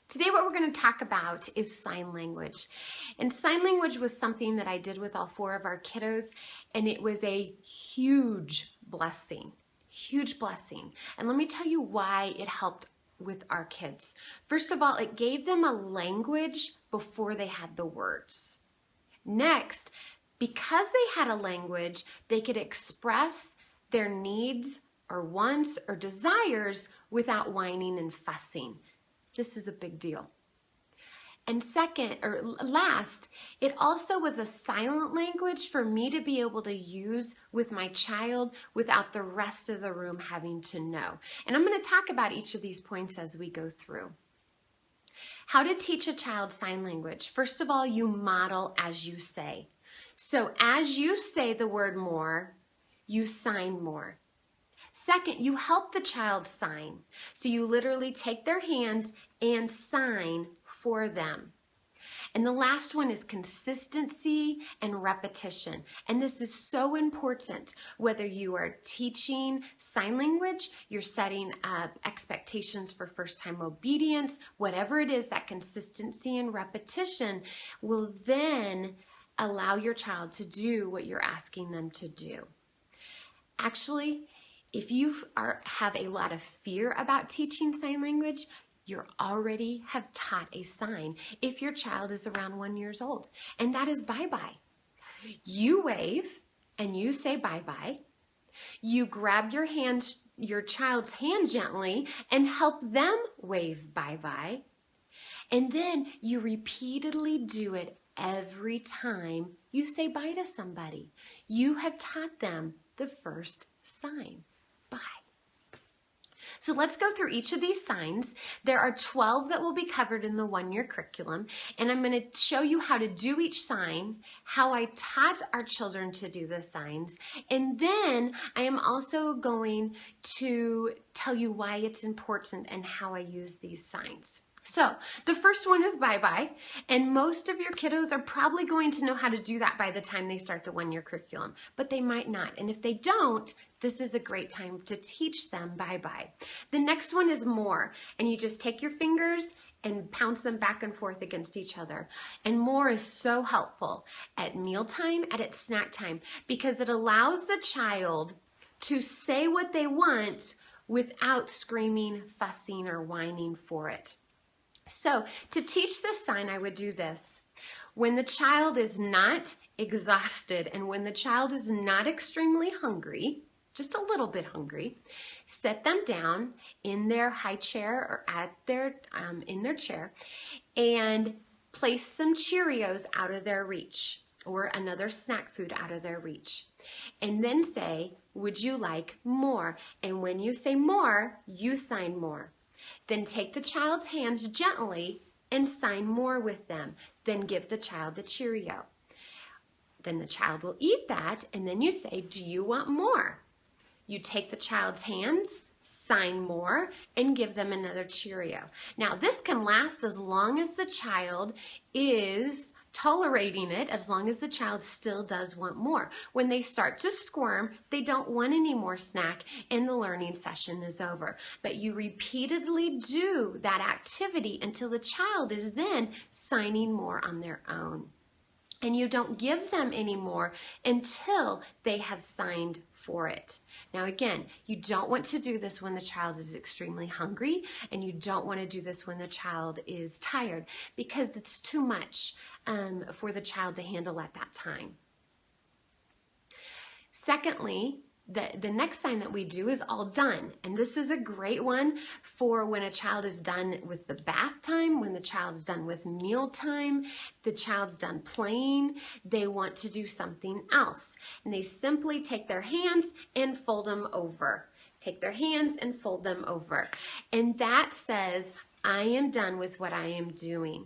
Today what we're going to talk about is sign language. And sign language was something that I did with all 4 of our kiddos, and it was a huge blessing. Huge blessing. And let me tell you why it helped with our kids. First of all, it gave them a language before they had the words. Next, because they had a language, they could express their needs or wants or desires without whining and fussing. This is a big deal. And second, or last, it also was a silent language for me to be able to use with my child without the rest of the room having to know. And I'm going to talk about each of these points as we go through. How to teach a child sign language. First of all, you model as you say. So as you say the word more, you sign more. Second, you help the child sign. So you literally take their hands and sign for them. And the last one is consistency and repetition. And this is so important, whether you are teaching sign language, you're setting up expectations for first-time obedience, whatever it is, that consistency and repetition will then allow your child to do what you're asking them to do. Actually, if you have a lot of fear about teaching sign language, you already have taught a sign if your child is around 1 year old, and that is bye-bye. You wave and you say bye-bye. You grab your child's hand gently and help them wave bye-bye. And then you repeatedly do it every time you say bye to somebody. You have taught them the first sign. Bye. So let's go through each of these signs. There are 12 that will be covered in the 1 year curriculum, and I'm going to show you how to do each sign, how I taught our children to do the signs, and then I am also going to tell you why it's important and how I use these signs. So the first one is bye-bye, and most of your kiddos are probably going to know how to do that by the time they start the 1 year curriculum, but they might not. And if they don't, this is a great time to teach them bye-bye. The next one is more, and you just take your fingers and pounce them back and forth against each other. And more is so helpful at mealtime and at snack time because it allows the child to say what they want without screaming, fussing, or whining for it. So to teach this sign, I would do this. When the child is not exhausted and when the child is not extremely hungry, just a little bit hungry, set them down in their high chair or in their chair and place some Cheerios out of their reach or another snack food out of their reach. And then say, would you like more? And when you say more, you sign more. Then take the child's hands gently and sign more with them. Then give the child the Cheerio. Then the child will eat that, and then you say, do you want more? You take the child's hands, sign more, and give them another Cheerio. Now, this can last as long as the child is tolerating it, as long as the child still does want more. When they start to squirm, they don't want any more snack and the learning session is over. But you repeatedly do that activity until the child is then signing more on their own. And you don't give them any more until they have signed for it. Now again, you don't want to do this when the child is extremely hungry, and you don't want to do this when the child is tired because it's too much for the child to handle at that time. Secondly, the next sign that we do is all done. And this is a great one for when a child is done with the bath time, when the child is done with meal time, the child's done playing, they want to do something else. And they simply take their hands and fold them over. Take their hands and fold them over. And that says, I am done with what I am doing.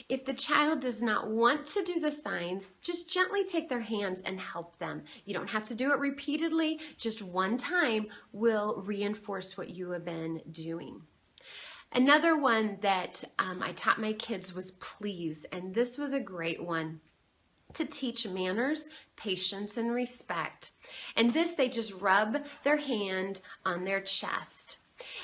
If the child does not want to do the signs, just gently take their hands and help them. You don't have to do it repeatedly. Just one time will reinforce what you have been doing. Another one that I taught my kids was please, and this was a great one to teach manners, patience, and respect. And this, they just rub their hand on their chest.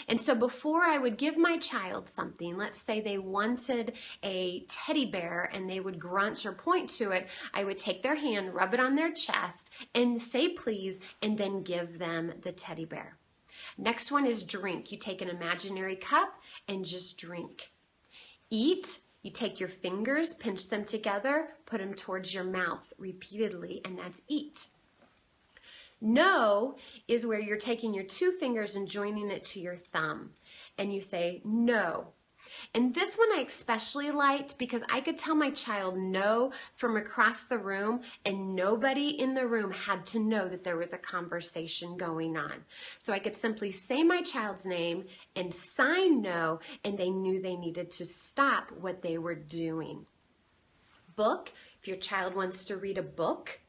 And so before I would give my child something, let's say they wanted a teddy bear and they would grunt or point to it, I would take their hand, rub it on their chest, and say please, and then give them the teddy bear. Next one is drink. You take an imaginary cup and just drink. Eat. You take your fingers, pinch them together, put them towards your mouth repeatedly, and that's eat. No is where you're taking your two fingers and joining it to your thumb, and you say no. And this one I especially liked because I could tell my child no from across the room, and nobody in the room had to know that there was a conversation going on. So I could simply say my child's name and sign no, and they knew they needed to stop what they were doing. Book, if your child wants to read a book.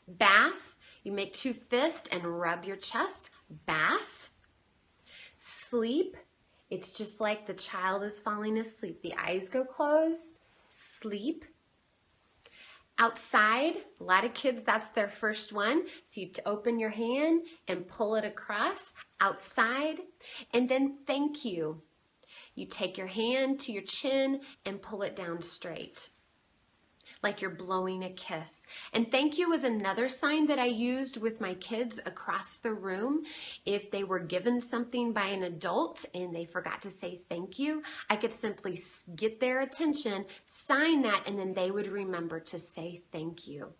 Bath, you make two fists and rub your chest. Bath. Sleep. It's just like the child is falling asleep. The eyes go closed. Sleep. Outside, a lot of kids, that's their first one. So you open your hand and pull it across. Outside. And then thank you. You take your hand to your chin and pull it down straight, like you're blowing a kiss. And thank you is another sign that I used with my kids across the room. If they were given something by an adult and they forgot to say thank you, I could simply get their attention, sign that, and then they would remember to say thank you.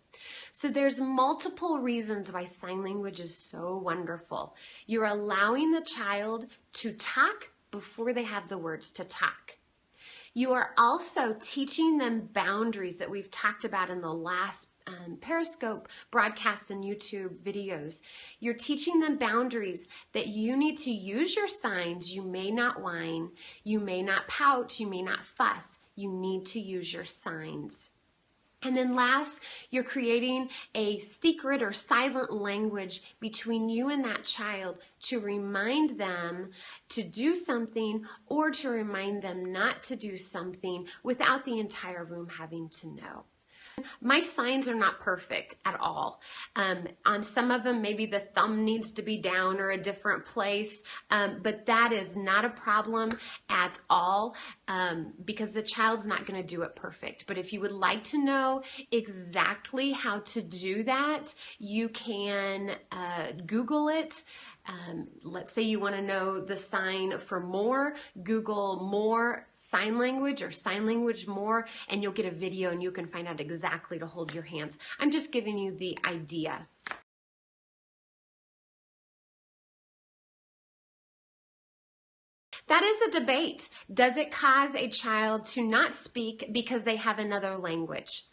So there's multiple reasons why sign language is so wonderful. You're allowing the child to talk before they have the words to talk. You are also teaching them boundaries that we've talked about in the last Periscope broadcasts and YouTube videos. You're teaching them boundaries that you need to use your signs. You may not whine, you may not pout, you may not fuss. You need to use your signs. And then last, you're creating a secret or silent language between you and that child to remind them to do something or to remind them not to do something without the entire room having to know. My signs are not perfect at all. On some of them, maybe the thumb needs to be down or a different place, but that is not a problem at all because the child's not going to do it perfect. But if you would like to know exactly how to do that, you can Google it. Let's say you want to know the sign for more, Google more sign language or sign language more, and you'll get a video and you can find out exactly to hold your hands. I'm just giving you the idea. That is a debate. Does it cause a child to not speak because they have another language?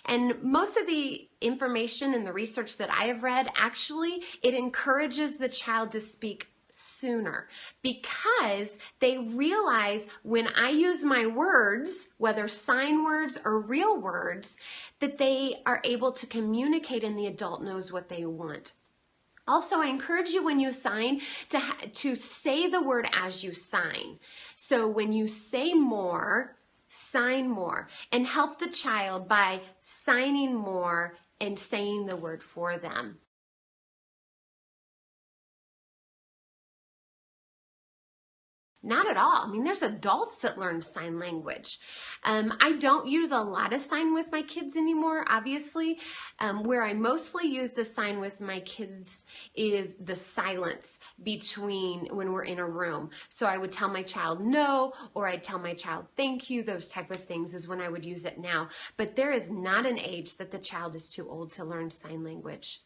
And most of the information and the research that I have read, actually, it encourages the child to speak sooner because they realize when I use my words, whether sign words or real words, that they are able to communicate and the adult knows what they want. Also, I encourage you when you sign to say the word as you sign. So when you say more, sign more, and help the child by signing more and saying the word for them. Not at all. I mean, there's adults that learn sign language. I don't use a lot of sign with my kids anymore, obviously. Where I mostly use the sign with my kids is the silence between when we're in a room. So I would tell my child no, or I'd tell my child thank you. Those type of things is when I would use it now. But there is not an age that the child is too old to learn sign language.